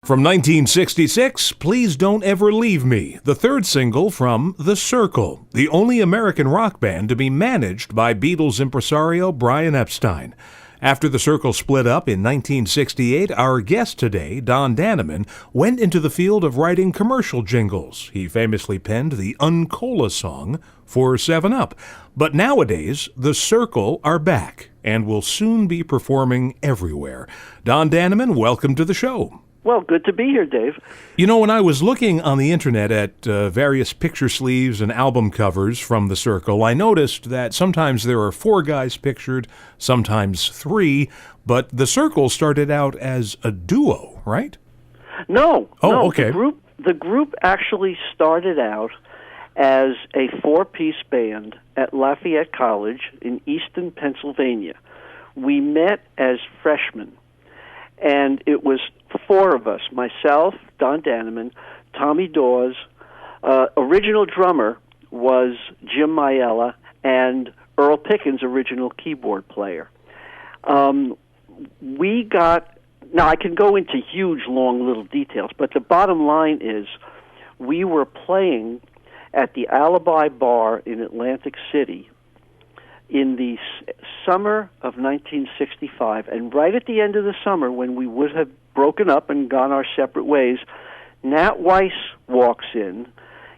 From 1966, Please Don't Ever Leave Me, the third single from The Cyrkle, the only American rock band to be managed by Beatles impresario Brian Epstein. After The Cyrkle split up in 1968, our guest today, Don Dannemann, went into the field of writing commercial jingles. He famously penned the Un-Cola song for 7-Up. But nowadays, The Cyrkle are back and will soon be performing everywhere. Don Dannemann, welcome to the show. Well, good to be here, Dave. You know, when I was looking on the internet at various picture sleeves and album covers from The Cyrkle, I noticed that sometimes there are 4 guys pictured, sometimes 3, but The Cyrkle started out as a duo, right? No. Okay. The group actually started out as a 4-piece band at Lafayette College in Easton, Pennsylvania. We met as freshmen, and it was 4 of us, myself, Don Dannemann, Tommy Dawes, original drummer was Jim Maiella, and Earl Pickens, original keyboard player. Now I can go into huge, long little details, but the bottom line is we were playing at the Alibi Bar in Atlantic City in the summer of 1965, and right at the end of the summer, when we would have broken up and gone our separate ways, Nat Weiss walks in.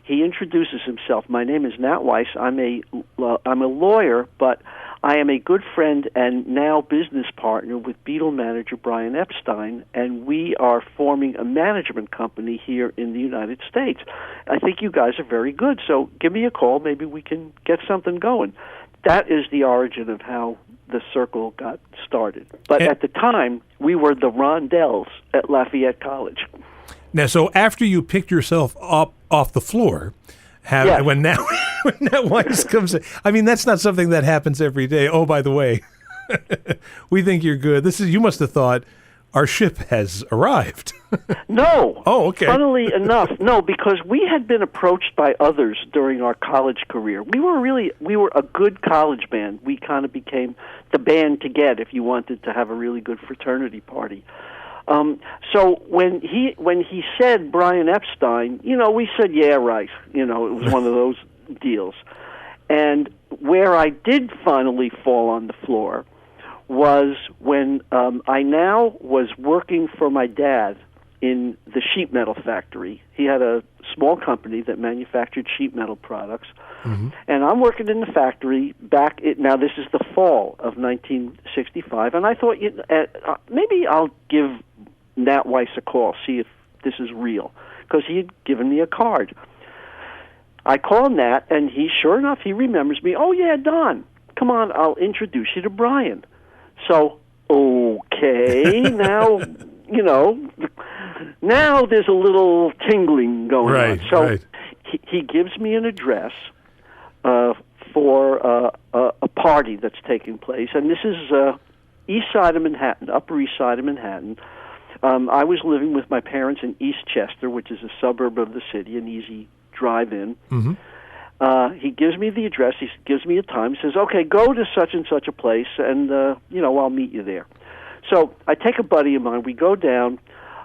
He introduces himself. My name is Nat Weiss. I'm a lawyer, but I am a good friend and now business partner with Beatle manager Brian Epstein, and we are forming a management company here in the United States. I think you guys are very good, so give me a call. Maybe we can get something going. That is the origin of how The Cyrkle got started. But at the time, we were the Rondells at Lafayette College. Now, so after you picked yourself up off the floor, Yes. when Nat Weiss comes in, I mean, that's not something that happens every day. Oh, by the way, we think you're good. You must have thought, our ship has arrived. No. Oh, okay. Funnily enough, no, because we had been approached by others during our college career. We were a good college band. We kind of became the band to get if you wanted to have a really good fraternity party. So when he said Brian Epstein, we said, yeah, right. It was one of those deals. And where I did finally fall on the floor was when I now was working for my dad in the sheet metal factory. He had a small company that manufactured sheet metal products, and I'm working in the factory now this is the fall of 1965, and I thought maybe I'll give Nat Weiss a call, see if this is real, because he had given me a card. I call Nat, and sure enough, he remembers me. Oh, yeah, Don, come on, I'll introduce you to Brian. So, okay, now, now there's a little tingling going on. So he gives me an address for a party that's taking place, and this is east side of Manhattan, Upper East Side of Manhattan. I was living with my parents in Eastchester, which is a suburb of the city, an easy drive-in. Mm-hmm. He gives me the address. He gives me a time. He says, okay, go to such and such a place, and, I'll meet you there. So I take a buddy of mine. We go down,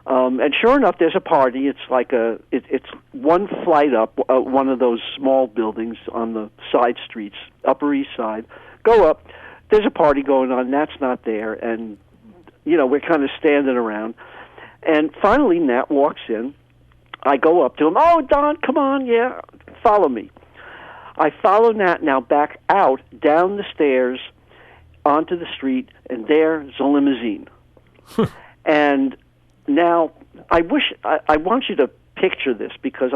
and sure enough, there's a party. It's like it's one flight up, one of those small buildings on the side streets, Upper East Side. Go up. There's a party going on. Nat's not there, and, we're kind of standing around. And finally, Nat walks in. I go up to him. Oh, Don, come on, yeah, follow me. I follow Nat now back out, down the stairs, onto the street, and there's a limousine. And now, I want you to picture this, because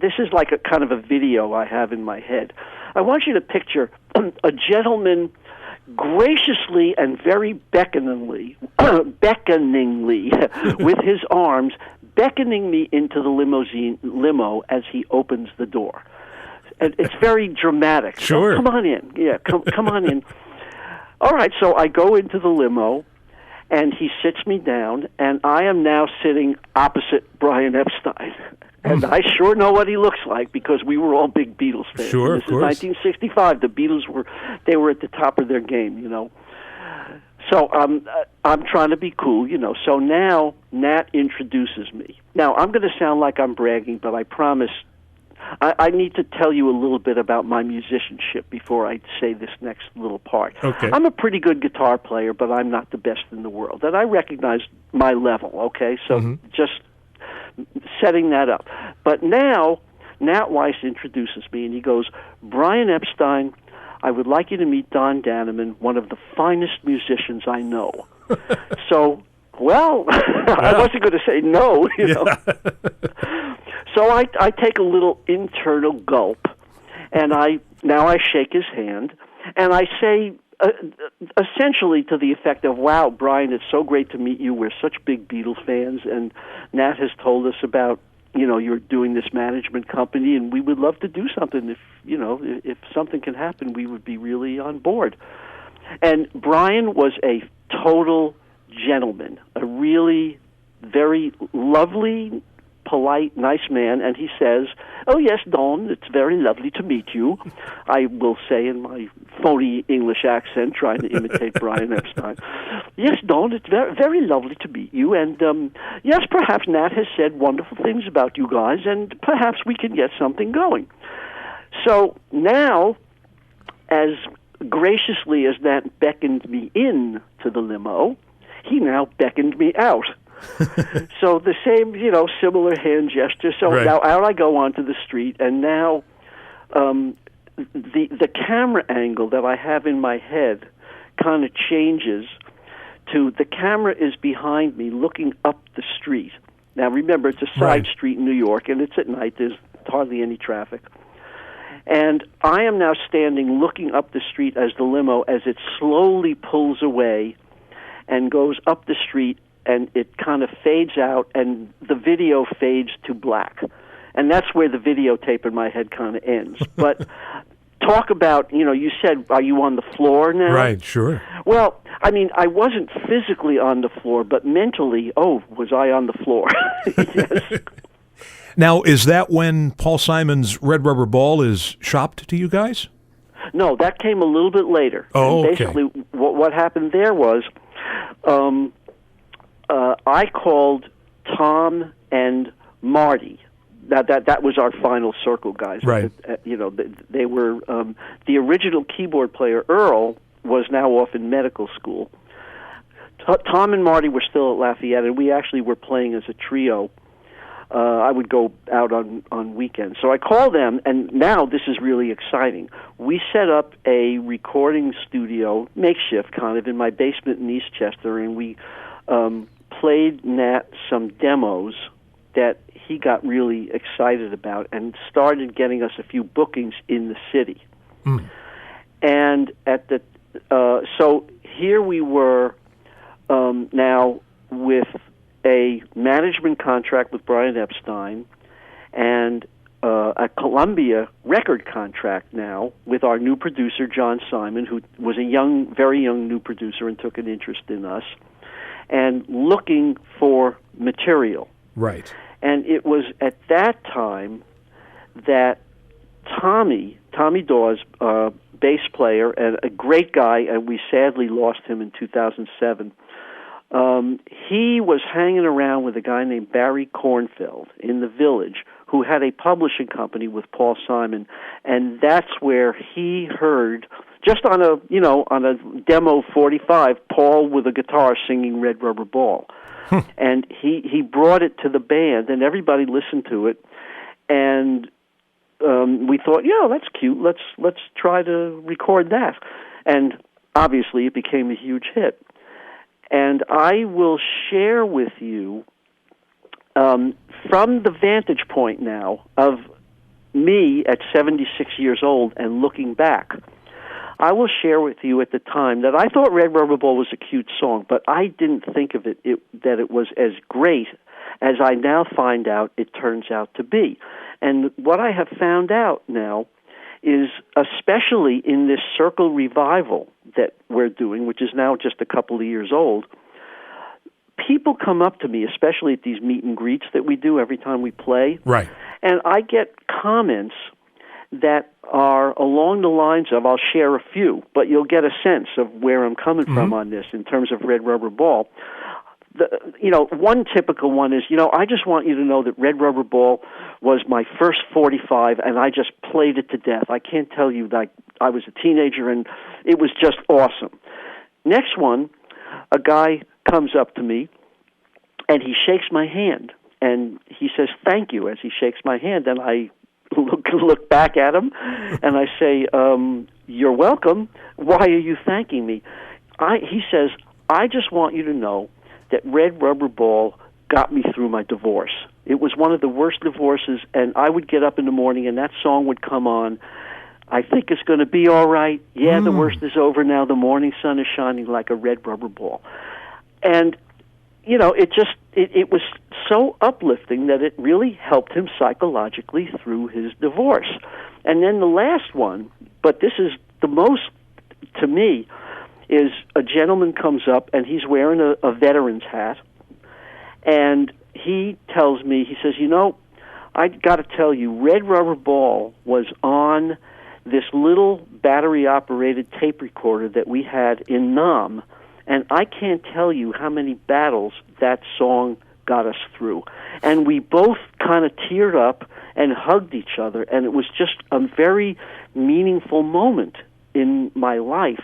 this is like a kind of a video I have in my head. I want you to picture a gentleman graciously and very beckoningly with his arms beckoning me into the limo as he opens the door. It's very dramatic. Sure. So come on in. Yeah, come on in. All right, so I go into the limo, and he sits me down, and I am now sitting opposite Brian Epstein. And I sure know what he looks like, because we were all big Beatles fans. Sure, This is 1965. The Beatles were at the top of their game, So I'm trying to be cool, So now Nat introduces me. Now, I'm going to sound like I'm bragging, but I promise I need to tell you a little bit about my musicianship before I say this next little part. Okay. I'm a pretty good guitar player, but I'm not the best in the world. And I recognize my level, okay? So just setting that up. But now, Nat Weiss introduces me, and he goes, Brian Epstein, I would like you to meet Don Dannemann, one of the finest musicians I know. So, well, I wasn't going to say no, know. So I take a little internal gulp, and I shake his hand, and I say essentially to the effect of, wow, Brian, it's so great to meet you. We're such big Beatles fans, and Nat has told us about, you're doing this management company, and we would love to do something. If something can happen, we would be really on board. And Brian was a total gentleman, a really very lovely, polite, nice man, and he says, oh, yes, Don, it's very lovely to meet you. I will say in my phony English accent, trying to imitate Brian Epstein. Yes, Don, it's very, very lovely to meet you, and yes, perhaps Nat has said wonderful things about you guys, and perhaps we can get something going. So now, as graciously as Nat beckoned me in to the limo, he now beckoned me out. So the same, similar hand gesture. So now out I go onto the street, and now the camera angle that I have in my head kind of changes to the camera is behind me looking up the street. Now remember, it's a side street in New York, and it's at night. There's hardly any traffic. And I am now standing looking up the street as the limo, as it slowly pulls away and goes up the street, and it kind of fades out, and the video fades to black. And that's where the videotape in my head kind of ends. But talk about, you said, are you on the floor now? Right, sure. Well, I mean, I wasn't physically on the floor, but mentally, was I on the floor? Yes. Now, is that when Paul Simon's Red Rubber Ball is shopped to you guys? No, that came a little bit later. Oh, and basically, what happened there was I called Tom and Marty. That was our final circle guys. Right. They were the original keyboard player. Earl was now off in medical school. Tom and Marty were still at Lafayette, and we actually were playing as a trio. I would go out on weekends. So I called them, and now this is really exciting. We set up a recording studio, makeshift kind of, in my basement in Eastchester, and we played Nat some demos that he got really excited about and started getting us a few bookings in the city. Mm. And at the so here we were now with a management contract with Brian Epstein and a Columbia record contract now with our new producer, John Simon, who was a very young new producer and took an interest in us, and looking for material. Right. And it was at that time that Tommy Dawes, bass player and a great guy, and we sadly lost him in 2007, he was hanging around with a guy named Barry Kornfeld in the Village, who had a publishing company with Paul Simon, and that's where he heard, just on a demo 45, Paul with a guitar singing Red Rubber Ball. And he brought it to the band, and everybody listened to it, and we thought, that's cute. Let's try to record that. And obviously, it became a huge hit. And I will share with you, from the vantage point now of me at 76 years old and looking back, I will share with you at the time that I thought Red Rubber Ball was a cute song, but I didn't think of that it was as great as I now find out it turns out to be. And what I have found out now is, especially in this Circle revival that we're doing, which is now just a couple of years old, people come up to me, especially at these meet and greets that we do every time we play. Right. And I get comments that are along the lines of, I'll share a few, but you'll get a sense of where I'm coming from on this in terms of Red Rubber Ball. One typical one is, I just want you to know that Red Rubber Ball was my first 45, and I just played it to death. I can't tell you that I was a teenager, and it was just awesome. Next one, a guy comes up to me, and he shakes my hand, and he says, "Thank you," as he shakes my hand, and I look back at him, and I say, "You're welcome. Why are you thanking me?" He says, "I just want you to know that Red Rubber Ball got me through my divorce. It was one of the worst divorces, and I would get up in the morning, and that song would come on. I think it's going to be all right. Yeah, the worst is over now. The morning sun is shining like a red rubber ball." And, it was so uplifting that it really helped him psychologically through his divorce. And then the last one, but this is the most, to me, is a gentleman comes up, and he's wearing a veteran's hat, and he tells me, he says, I got to tell you, Red Rubber Ball was on this little battery-operated tape recorder that we had in Nam, and I can't tell you how many battles that song got us through. And we both kind of teared up and hugged each other, and it was just a very meaningful moment in my life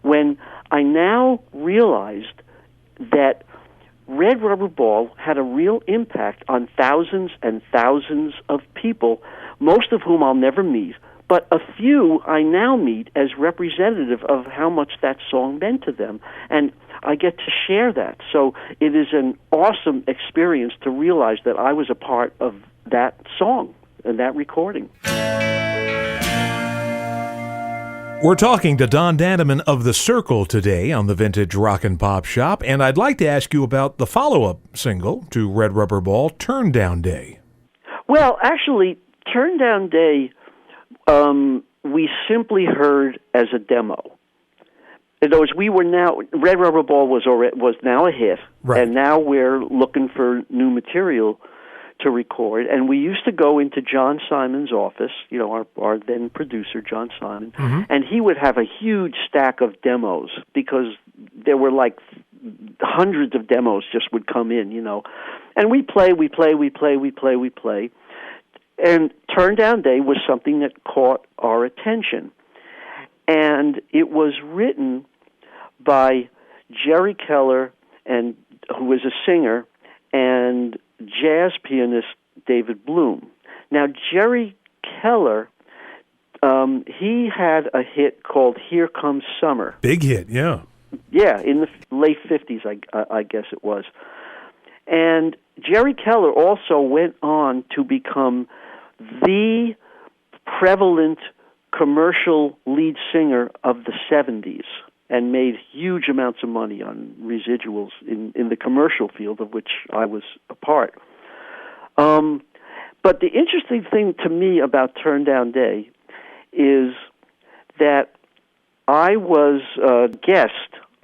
when I now realized that Red Rubber Ball had a real impact on thousands and thousands of people, most of whom I'll never meet, but a few I now meet as representative of how much that song meant to them, and I get to share that. So it is an awesome experience to realize that I was a part of that song and that recording. We're talking to Don Dannemann of The Cyrkle today on the Vintage Rock and Pop Shop, and I'd like to ask you about the follow-up single to Red Rubber Ball, Turn Down Day. Well, actually, Turn Down Day, we simply heard as a demo. In other words, Red Rubber Ball was now a hit, right, and now we're looking for new material to record, and we used to go into John Simon's office, our then producer, John Simon, and he would have a huge stack of demos because there were like hundreds of demos just would come in, and we play, and Turn Down Day was something that caught our attention, and it was written by Jerry Keller, who was a singer, and jazz pianist David Bloom. Now, Jerry Keller, he had a hit called Here Comes Summer. Big hit, yeah. Yeah, in the late 50s, I guess it was. And Jerry Keller also went on to become the prevalent commercial lead singer of the 70s and made huge amounts of money on residuals in the commercial field, of which I was a part. But the interesting thing to me about Turn Down Day is that I was a guest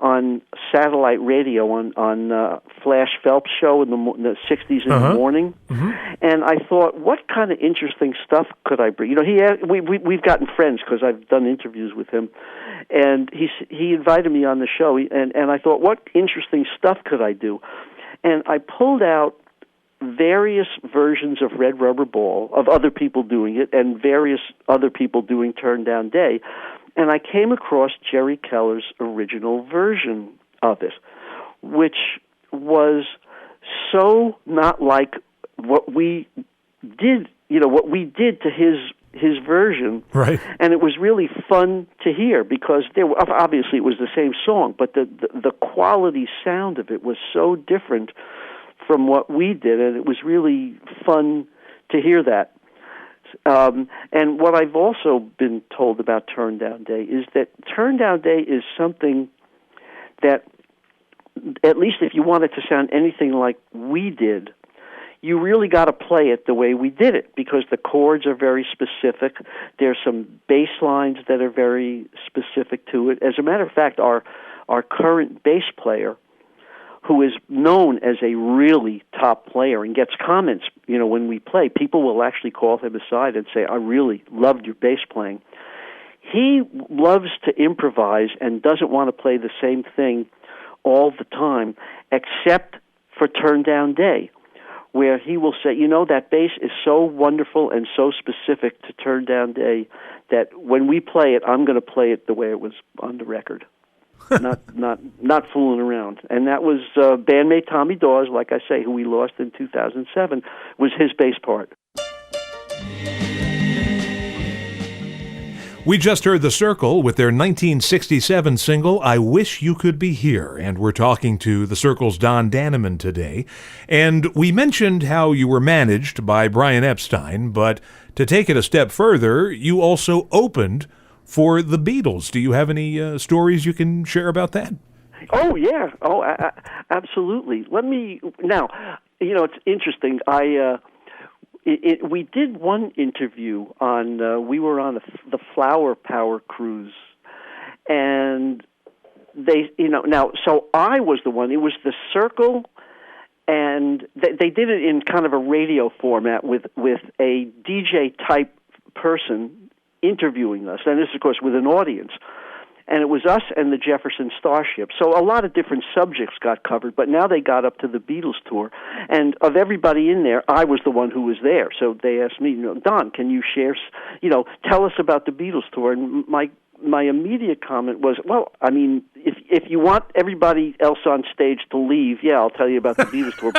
on satellite radio on Flash Phelps' show in the 60s in the morning, and I thought, what kind of interesting stuff could I bring? We've gotten friends because I've done interviews with him, and he invited me on the show, and I thought, what interesting stuff could I do? And I pulled out various versions of Red Rubber Ball, of other people doing it, and various other people doing Turn Down Day, and I came across Jerry Keller's original version of it, which was so not like what we did, to his version. Right. And it was really fun to hear because obviously it was the same song, but the quality sound of it was so different from what we did, and it was really fun to hear that. And what I've also been told about Turn Down Day is that Turn Down Day is something that, at least if you want it to sound anything like we did, you really got to play it the way we did it because the chords are very specific. There's some bass lines that are very specific to it. As a matter of fact, our current bass player, who is known as a really top player and gets comments, when we play. People will actually call him aside and say, I really loved your bass playing. He loves to improvise and doesn't want to play the same thing all the time, except for Turn Down Day, where he will say, that bass is so wonderful and so specific to Turn Down Day that when we play it, I'm going to play it the way it was on the record. not fooling around. And that was bandmate Tommy Dawes, like I say, who we lost in 2007, was his bass part. We just heard The Cyrkle with their 1967 single, I Wish You Could Be Here, and we're talking to The Cyrkle's Don Dannemann today. And we mentioned how you were managed by Brian Epstein, but to take it a step further, you also opened for the Beatles. Do you have any stories you can share about that? Oh, yeah. Oh, absolutely. Now, it's interesting. We did one interview on, we were on the Flower Power cruise, and they, so I was the one, it was the Cyrkle, and they did it in kind of a radio format with a DJ-type person interviewing us, and this, of course, with an audience. And it was us and the Jefferson Starship. So a lot of different subjects got covered, but now they got up to the Beatles tour. And of everybody in there, I was the one who was there. So they asked me, Don, can you share, tell us about the Beatles tour? And my immediate comment was, well, I mean, if you want everybody else on stage to leave, yeah, I'll tell you about the Beatles tour,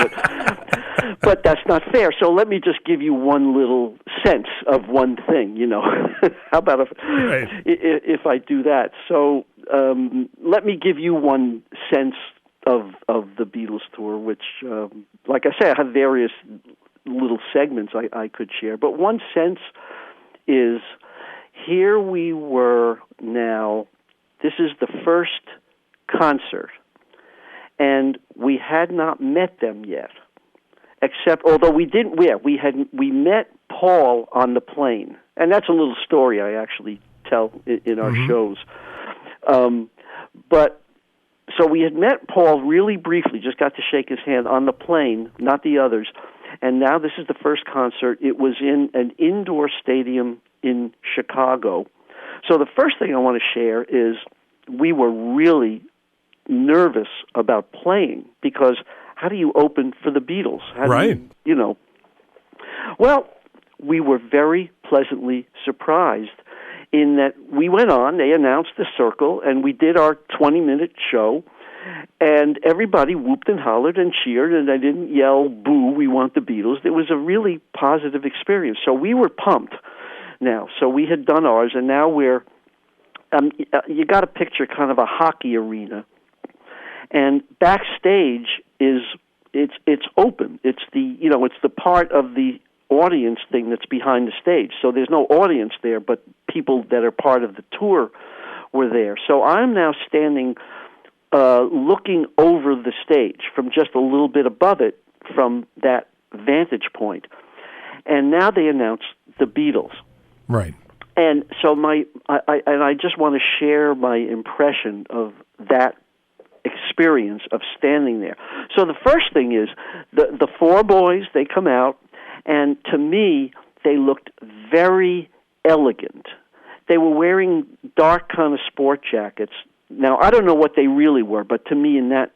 but that's not fair. So let me just give you one little sense of one thing, How about if I do that? So let me give you one sense of the Beatles tour, which, like I say, I have various little segments I could share, but one sense is, here we were now, this is the first concert, and we had not met them yet, although we didn't, we met Paul on the plane, and that's a little story I actually tell in our shows. But, so we had met Paul really briefly, just got to shake his hand on the plane, not the others, and now this is the first concert. It was in an indoor stadium in Chicago. So the first thing I want to share is we were really nervous about playing, because how do you open for the Beatles? Right. Well, we were very pleasantly surprised in that we went on, they announced the Cyrkle, and we did our 20-minute show, and everybody whooped and hollered and cheered, and I didn't yell, boo, we want the Beatles. It was a really positive experience. So we were pumped now. So we had done ours, and now we're, you got to picture kind of a hockey arena, and backstage it's open. It's the part of the audience thing that's behind the stage. So there's no audience there, but people that are part of the tour were there. So I'm now standing looking over the stage from just a little bit above it from that vantage point. And now they announce the Beatles. Right. And so I just want to share my impression of that experience of standing there. So the first thing is the four boys, they come out, and to me, they looked very elegant. They were wearing dark kind of sport jackets. Now, I don't know what they really were, but to me, in that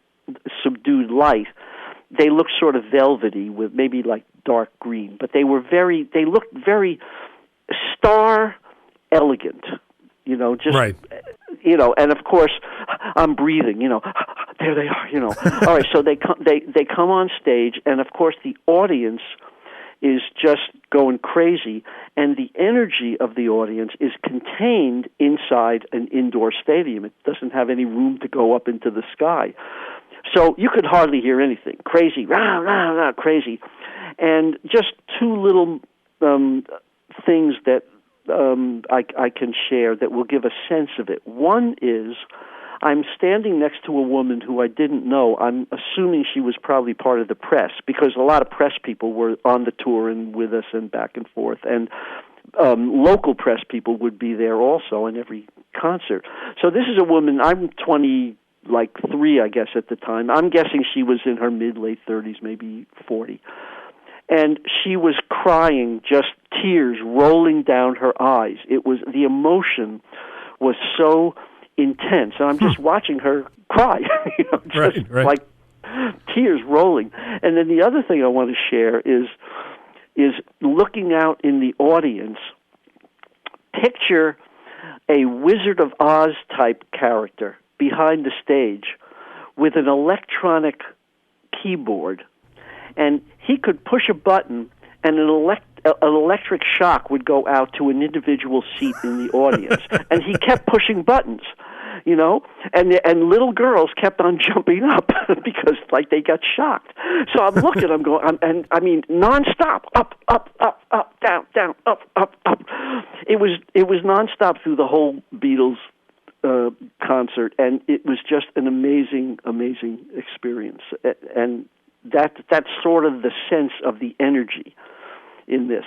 subdued light, they looked sort of velvety with maybe like dark green. But they looked very star elegant, just, right. And of course, I'm breathing, there they are, All right, so they come on stage, and of course the audience is just going crazy, and the energy of the audience is contained inside an indoor stadium. It doesn't have any room to go up into the sky. So you could hardly hear anything. Crazy, rah, rah, rah, crazy. And just two little things that I can share that will give a sense of it. One is, I'm standing next to a woman who I didn't know. I'm assuming she was probably part of the press, because a lot of press people were on the tour and with us and back and forth. And local press people would be there also in every concert. So this is a woman, I'm 22 like 3, I guess, at the time. I'm guessing she was in her mid-late 30s, maybe 40. And she was crying, just tears rolling down her eyes. It was, the emotion was so intense. And I'm just watching her cry, just like tears rolling. And then the other thing I want to share is looking out in the audience. Picture a Wizard of Oz type character behind the stage with an electronic keyboard, and he could push a button and an electric shock would go out to an individual seat in the audience. And he kept pushing buttons, and little girls kept on jumping up because like they got shocked. So I'm looking, I'm going, nonstop, up, down, up. It was nonstop through the whole Beatles concert, and it was just an amazing experience. And that's sort of the sense of the energy in this.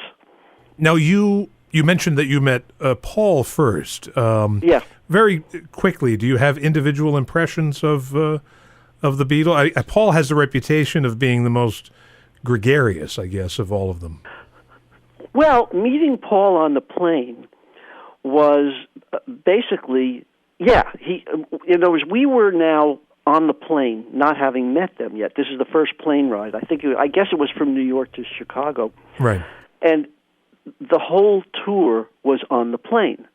Now, you mentioned that you met Paul first. Yeah. Very quickly, do you have individual impressions of the Beatles? Paul has the reputation of being the most gregarious, I guess, of all of them. Well, meeting Paul on the plane was basically, we were now on the plane, not having met them yet. This is the first plane ride. I guess it was from New York to Chicago. Right. And the whole tour was on the plane.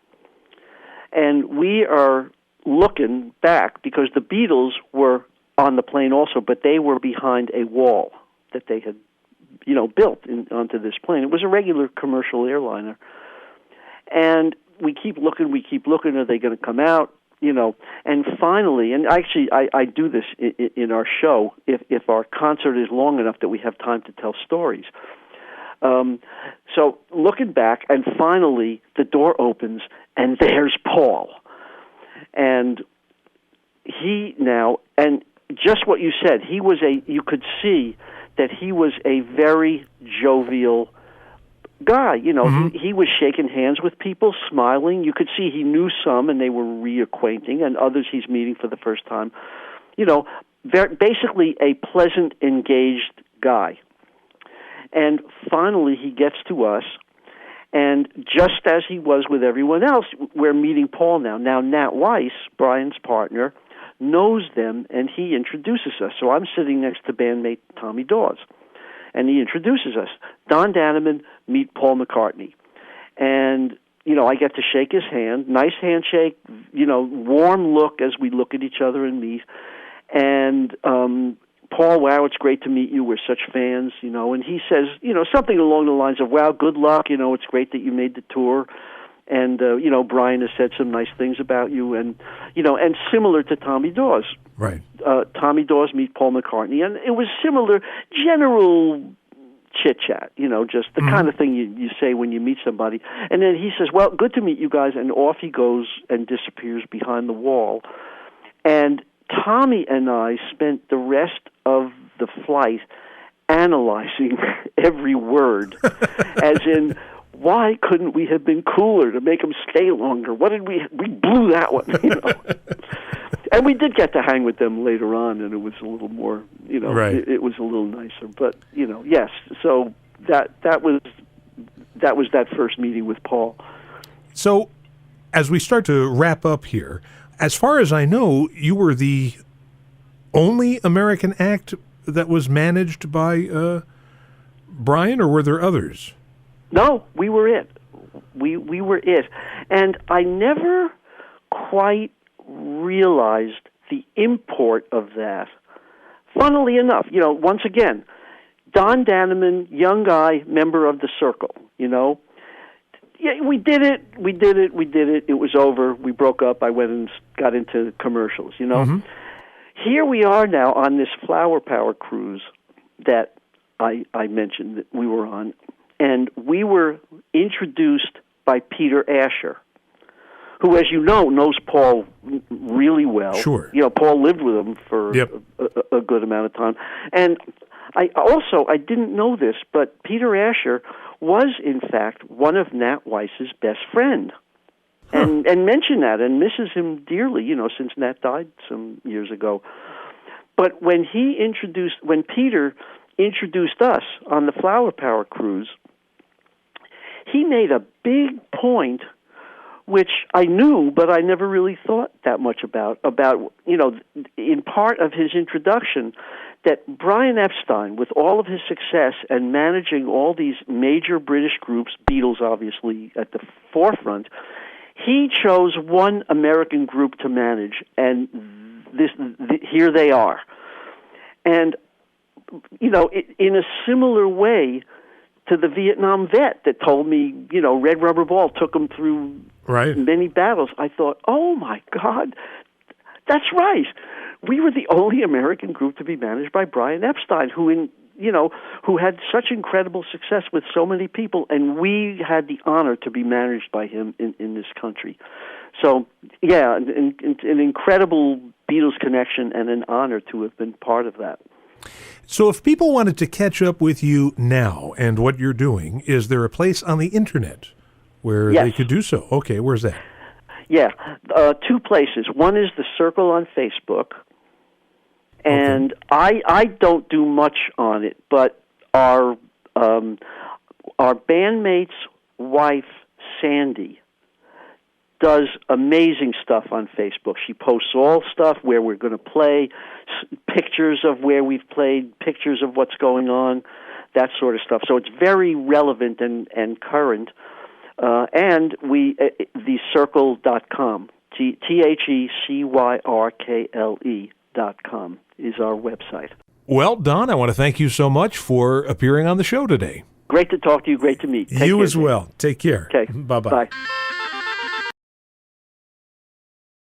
And we are looking back because the Beatles were on the plane also, but they were behind a wall that they had, built onto this plane. It was a regular commercial airliner. And we keep looking, are they going to come out? And finally, and actually I do this in our show, if our concert is long enough that we have time to tell stories. So looking back, and finally the door opens, and there's Paul. And and just what you said, you could see that he was a very jovial guy. He was shaking hands with people, smiling. You could see he knew some, and they were reacquainting, and others he's meeting for the first time. Basically a pleasant, engaged guy. And finally, he gets to us, and just as he was with everyone else, we're meeting Paul now. Now, Nat Weiss, Brian's partner, knows them, and he introduces us. So I'm sitting next to bandmate Tommy Dawes, and he introduces us. Don Dannemann, meet Paul McCartney. And, I get to shake his hand, nice handshake, warm look as we look at each other and meet. And Paul, wow, it's great to meet you. We're such fans, and he says, something along the lines of, wow, good luck, it's great that you made the tour. And, Brian has said some nice things about you. And, and similar to Tommy Dawes. Right. Tommy Dawes meet Paul McCartney. And it was similar, general chit-chat, just the kind of thing you say when you meet somebody. And then he says, well, good to meet you guys. And off he goes and disappears behind the wall. And Tommy and I spent the rest of the flight analyzing every word, as in, why couldn't we have been cooler to make him stay longer? What did we blew that one, And we did get to hang with them later on, and it was a little more, right. it was a little nicer. But, yes, so that was that first meeting with Paul. So as we start to wrap up here, as far as I know, you were the only American act that was managed by Brian, or were there others? No, we were it. We were it. And I never quite realized the import of that. Funnily enough, once again, Don Dannemann, young guy, member of the Cyrkle, Yeah, we did it. It was over. We broke up. I went and got into commercials, Mm-hmm. Here we are now on this Flower Power cruise that I mentioned that we were on, and we were introduced by Peter Asher, who, as you know, knows Paul really well. Sure. Paul lived with him for a good amount of time. And I didn't know this, but Peter Asher was, in fact, one of Nat Weiss's best friend. and mention that and misses him dearly, since Nat died some years ago. But when Peter introduced us on the Flower Power cruise, he made a big point, which I knew, but I never really thought that much about, in part of his introduction, that Brian Epstein, with all of his success and managing all these major British groups, Beatles obviously at the forefront, he chose one American group to manage, and here they are. And, in a similar way to the Vietnam vet that told me, Red Rubber Ball took him through many battles, I thought, oh, my God, that's right. We were the only American group to be managed by Brian Epstein, who had such incredible success with so many people, and we had the honor to be managed by him in this country. So, yeah, an incredible Beatles connection and an honor to have been part of that. So if people wanted to catch up with you now and what you're doing, is there a place on the Internet where they could do so? Okay, where's that? Yeah, two places. One is The Cyrkle on Facebook, and I don't do much on it, but our bandmate's wife, Sandy, does amazing stuff on Facebook. She posts all stuff where we're going to play, pictures of where we've played, pictures of what's going on, that sort of stuff. So it's very relevant and current. And thecyrkle.com, TheCyrkle.com is our website. Well, Don, I want to thank you so much for appearing on the show today. Great to talk to you. Great to meet. You as well. Take care. Okay. Bye-bye. Bye.